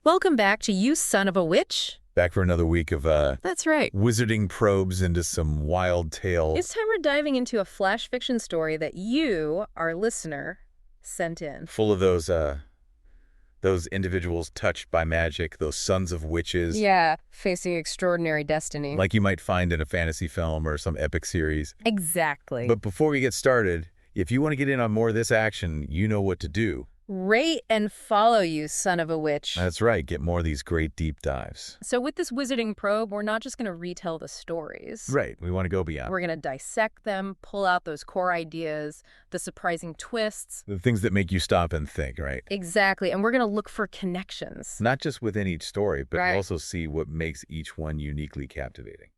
Welcome back to You Son of a Witch. Back for another week of That's right. wizarding probes into some wild tales. It's time we're diving into a flash fiction story that you, our listener, sent in. Full of those individuals touched by magic, those sons of witches. Yeah, facing extraordinary destiny. Like you might find in a fantasy film or some epic series. Exactly. But before we get started, if you want to get in on more of this action, you know what to do. Rate and follow, You Son of a Witch. That's right, get more of these great deep dives. So with this wizarding probe, we're not just going to retell the stories. Right, we want to go beyond. We're going to dissect them, pull out those core ideas, the surprising twists. The things that make you stop and think, right? Exactly, and we're going to look for connections. Not just within each story, but Right. also see what makes each one uniquely captivating.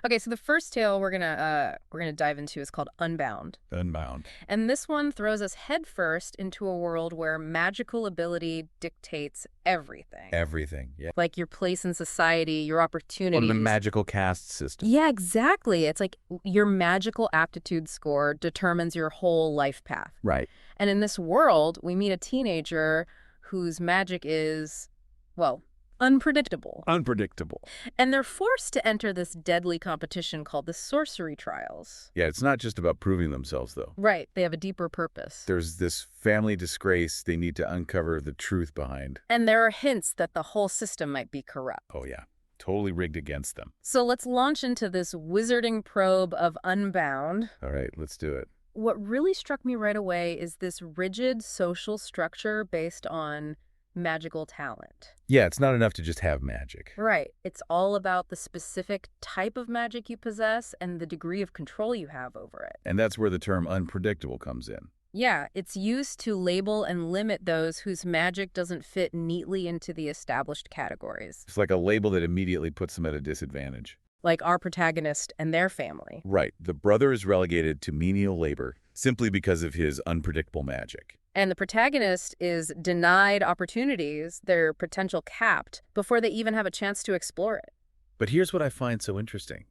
Okay, so the first tale we're gonna dive into is called Unbound. Unbound. And this one throws us headfirst into a world where magical ability dictates everything. Everything, yeah. Like your place in society, your opportunities. One of the magical caste system. Yeah, exactly. It's like your magical aptitude score determines your whole life path. Right. And in this world, we meet a teenager whose magic is, well, unpredictable. Unpredictable. And they're forced to enter this deadly competition called the sorcery trials. Yeah, it's not just about proving themselves, though. Right. They have a deeper purpose. There's this family disgrace they need to uncover the truth behind. And there are hints that the whole system might be corrupt. Oh, yeah. Totally rigged against them. So let's launch into this wizarding probe of Unbound. All right, let's do it. What really struck me right away is this rigid social structure based on magical talent. Yeah, it's not enough to just have magic. Right. It's all about the specific type of magic you possess and the degree of control you have over it. And that's where the term unpredictable comes in. Yeah, it's used to label and limit those whose magic doesn't fit neatly into the established categories, It's like a label that immediately puts them at a disadvantage. like our protagonist and their family. Right. The brother is relegated to menial labor simply because of his unpredictable magic. And the protagonist is denied opportunities, their potential capped, before they even have a chance to explore it. But here's what I find so interesting.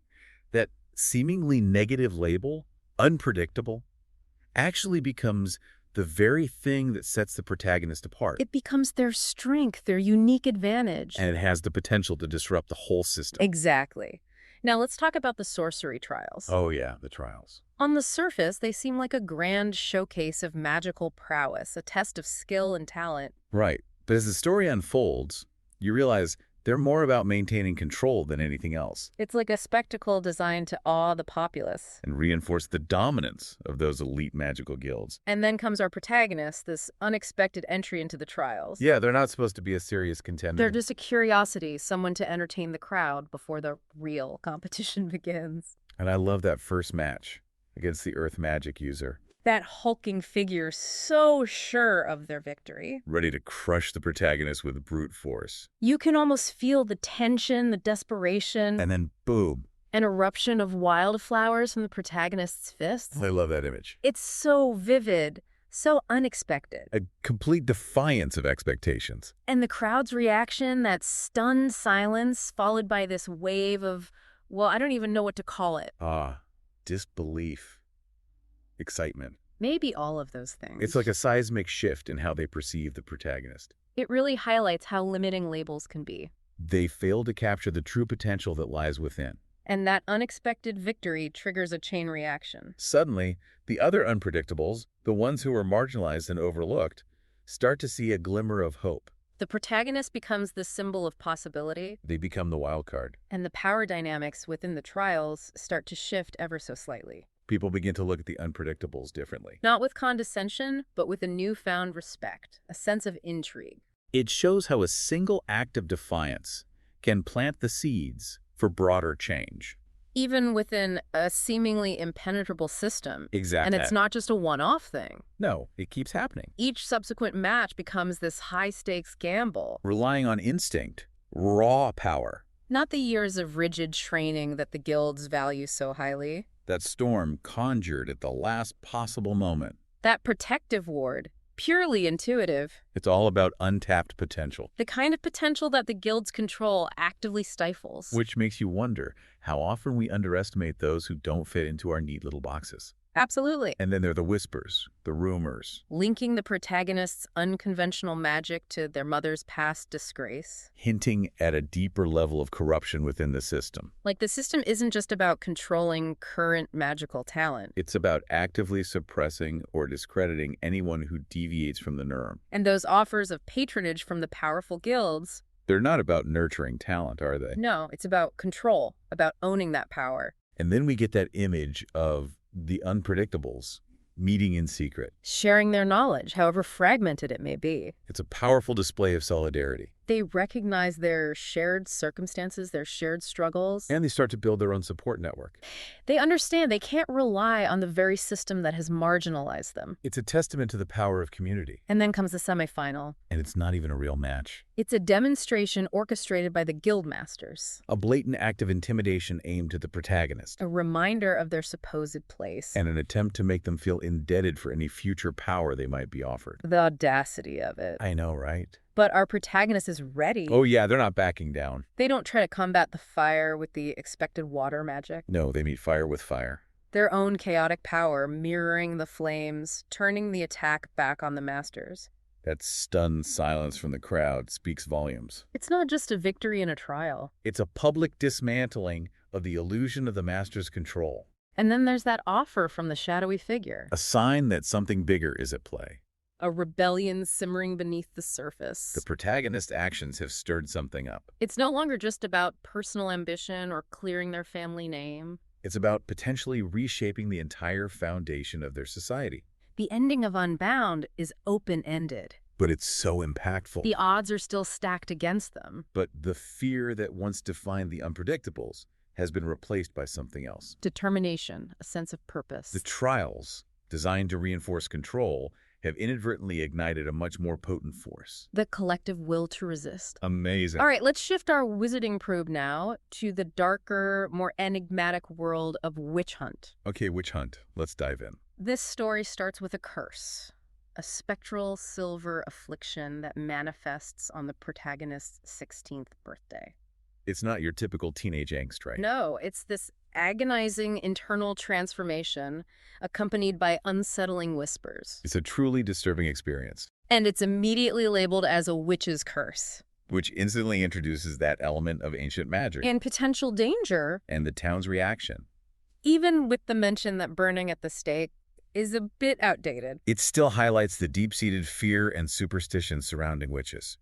That seemingly negative label, unpredictable, actually becomes the very thing that sets the protagonist apart. It becomes their strength, their unique advantage. And it has the potential to disrupt the whole system. Exactly. Now let's talk about the sorcery trials. Oh yeah, the trials. On the surface, they seem like a grand showcase of magical prowess, a test of skill and talent. Right. But as the story unfolds, you realize they're more about maintaining control than anything else, It's like a spectacle designed to awe the populace. and reinforce the dominance of those elite magical guilds. And then comes our protagonist, this unexpected entry into the trials. Yeah, they're not supposed to be a serious contender. They're just a curiosity, someone to entertain the crowd before the real competition begins. And I love that first match against the Earth magic user, That hulking figure so sure of their victory. ready to crush the protagonist with brute force. You can almost feel the tension, the desperation, And then boom. an eruption of wildflowers from the protagonist's fists. I love that image. It's so vivid, so unexpected. A complete defiance of expectations. And the crowd's reaction, that stunned silence, followed by this wave of, well, I don't even know what to call it. Disbelief. Excitement. Maybe all of those things. It's like a seismic shift in how they perceive the protagonist. It really highlights how limiting labels can be. They fail to capture the true potential that lies within. And that unexpected victory triggers a chain reaction. Suddenly, the other unpredictables, the ones who are marginalized and overlooked, start to see a glimmer of hope. The protagonist becomes the symbol of possibility, They become the wild card. and the power dynamics within the trials start to shift ever so slightly. People begin to look at the unpredictables differently. Not with condescension, but with a newfound respect, a sense of intrigue. It shows how a single act of defiance can plant the seeds for broader change. Even within a seemingly impenetrable system. Exactly. And it's not just a one-off thing. No, it keeps happening. Each subsequent match becomes this high-stakes gamble. Relying on instinct, raw power. Not the years of rigid training that the guilds value so highly. That storm conjured at the last possible moment. That protective ward, purely intuitive. It's all about untapped potential. The kind of potential that the guild's control actively stifles. Which makes you wonder how often we underestimate those who don't fit into our neat little boxes. Absolutely. And then there are the whispers, the rumors, Linking the protagonist's unconventional magic to their mother's past disgrace. hinting at a deeper level of corruption within the system. Like, the system isn't just about controlling current magical talent. It's about actively suppressing or discrediting anyone who deviates from the norm. And those offers of patronage from the powerful guilds, They're not about nurturing talent, are they? no, it's about control, about owning that power. And then we get that image of the unpredictables meeting in secret. Sharing their knowledge, however fragmented it may be. It's a powerful display of solidarity. They recognize their shared circumstances, their shared struggles. And they start to build their own support network. They understand they can't rely on the very system that has marginalized them. It's a testament to the power of community. And then comes the semifinal. And it's not even a real match. It's a demonstration orchestrated by the guild masters. A blatant act of intimidation aimed at the protagonist. A reminder of their supposed place. And an attempt to make them feel indebted for any future power they might be offered. The audacity of it. I know, right? But our protagonist is ready. Oh yeah, they're not backing down. They don't try to combat the fire with the expected water magic. No, they meet fire with fire. Their own chaotic power mirroring the flames, turning the attack back on the masters. That stunned silence from the crowd speaks volumes. It's not just a victory in a trial. It's a public dismantling of the illusion of the master's control. And then there's that offer from the shadowy figure. A sign that something bigger is at play. A rebellion simmering beneath the surface. The protagonist's actions have stirred something up. It's no longer just about personal ambition or clearing their family name. It's about potentially reshaping the entire foundation of their society. The ending of Unbound is open-ended. But it's so impactful. The odds are still stacked against them. But the fear that once defined the unpredictables has been replaced by something else. Determination, a sense of purpose. The trials, designed to reinforce control, have inadvertently ignited a much more potent force. The collective will to resist. Amazing. All right, let's shift our wizarding probe now to the darker, more enigmatic world of Witch Hunt. Okay, Witch Hunt. Let's dive in. This story starts with a curse, a spectral silver affliction that manifests on the protagonist's 16th birthday. It's not your typical teenage angst, right? No, it's this agonizing internal transformation accompanied by unsettling whispers. It's a truly disturbing experience, And it's immediately labeled as a witch's curse. which instantly introduces that element of ancient magic And potential danger, and the town's reaction. even with the mention that burning at the stake is a bit outdated. It still highlights the deep-seated fear and superstition surrounding witches.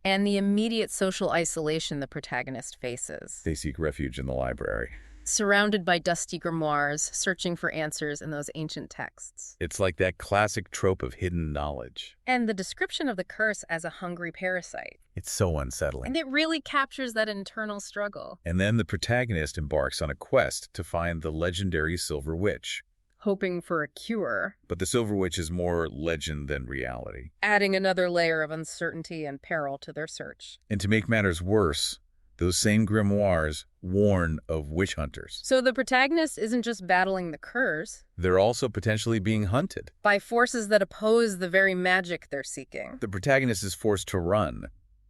And the immediate social isolation the protagonist faces. They seek refuge in the library. Surrounded by dusty grimoires, searching for answers in those ancient texts. It's like that classic trope of hidden knowledge. And the description of the curse as a hungry parasite. It's so unsettling. And it really captures that internal struggle. And then the protagonist embarks on a quest to find the legendary Silver Witch. Hoping for a cure. But the Silver Witch is more legend than reality. Adding another layer of uncertainty and peril to their search. And to make matters worse, those same grimoires warn of witch hunters. So the protagonist isn't just battling the curse. They're also potentially being hunted. By forces that oppose the very magic they're seeking. The protagonist is forced to run,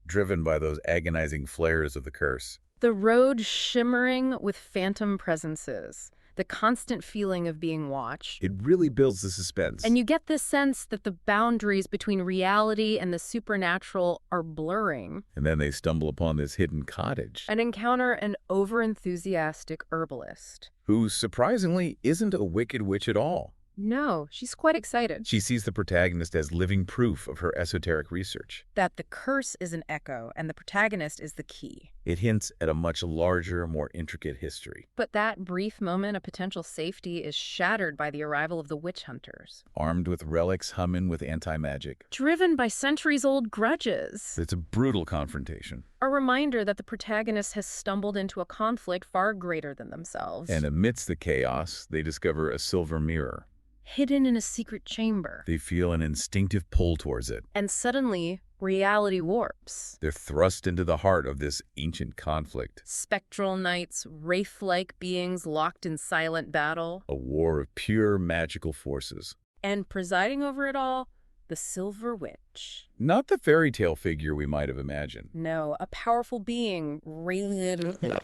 driven by those agonizing flares of the curse. The road shimmering with phantom presences. The constant feeling of being watched. It really builds the suspense. And you get this sense that the boundaries between reality and the supernatural are blurring. And then they stumble upon this hidden cottage, And encounter an overenthusiastic herbalist. who surprisingly isn't a wicked witch at all. No, she's quite excited. She sees the protagonist as living proof of her esoteric research. That the curse is an echo and the protagonist is the key. It hints at a much larger, more intricate history. But that brief moment of potential safety is shattered by the arrival of the witch hunters. Armed with relics, humming with anti-magic. Driven by centuries-old grudges. It's a brutal confrontation. A reminder that the protagonist has stumbled into a conflict far greater than themselves. And amidst the chaos, they discover a silver mirror. Hidden in a secret chamber. They feel an instinctive pull towards it. And suddenly, reality warps. They're thrust into the heart of this ancient conflict. Spectral knights, wraith-like beings locked in silent battle. A war of pure magical forces. And presiding over it all, The Silver Witch. Not the fairy tale figure we might have imagined. No, a powerful being, radiant, The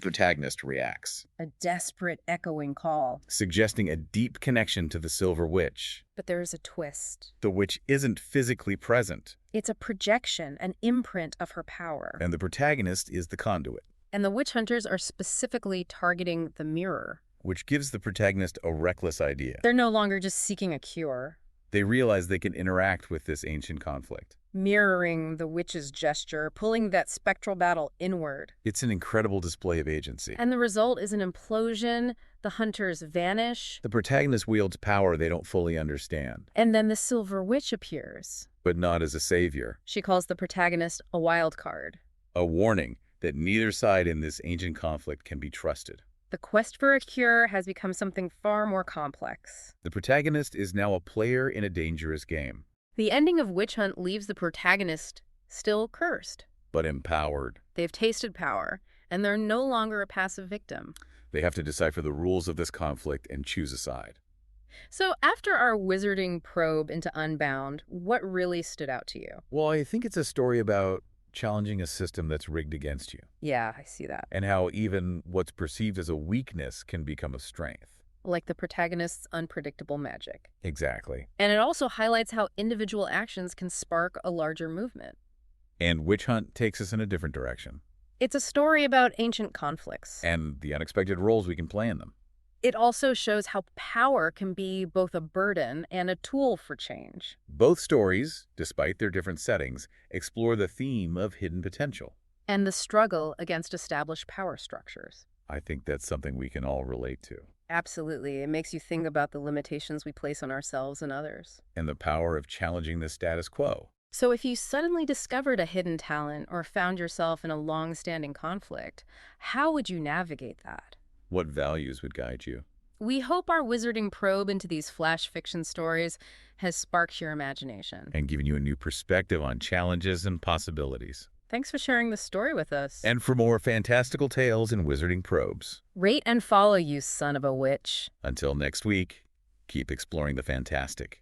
protagonist reacts, a desperate echoing call. suggesting a deep connection to the Silver Witch. But there is a twist. The witch isn't physically present, It's a projection, an imprint of her power. and the protagonist is the conduit, And the witch hunters are specifically targeting the mirror. which gives the protagonist a reckless idea. They're no longer just seeking a cure, They realize they can interact with this ancient conflict. mirroring the witch's gesture, pulling that spectral battle inward. It's an incredible display of agency. And the result is an implosion. The hunters vanish. The protagonist wields power they don't fully understand, And then the Silver Witch appears. but not as a savior. She calls the protagonist a wild card. A warning that neither side in this ancient conflict can be trusted. The quest for a cure has become something far more complex. The protagonist is now a player in a dangerous game, The ending of Witch Hunt leaves the protagonist still cursed. but empowered. They've tasted power, and they're no longer a passive victim. They have to decipher the rules of this conflict and choose a side. So after our wizarding probe into Unbound, what really stood out to you? Well, I think it's a story about challenging a system that's rigged against you, Yeah, I see that. and how even what's perceived as a weakness can become a strength. Like the protagonist's unpredictable magic. Exactly. And it also highlights how individual actions can spark a larger movement. And Witch Hunt takes us in a different direction, It's a story about ancient conflicts. and the unexpected roles we can play in them. It also shows how power can be both a burden and a tool for change. Both stories, despite their different settings, explore the theme of hidden potential. And the struggle against established power structures. I think that's something we can all relate to. Absolutely. It makes you think about the limitations we place on ourselves and others. And the power of challenging the status quo. So if you suddenly discovered a hidden talent or found yourself in a long-standing conflict, how would you navigate that? What values would guide you? We hope our wizarding probe into these flash fiction stories has sparked your imagination. And given you a new perspective on challenges and possibilities. Thanks for sharing this story with us. And for more fantastical tales and wizarding probes. Rate and follow, you son of a witch. Until next week, keep exploring the fantastic.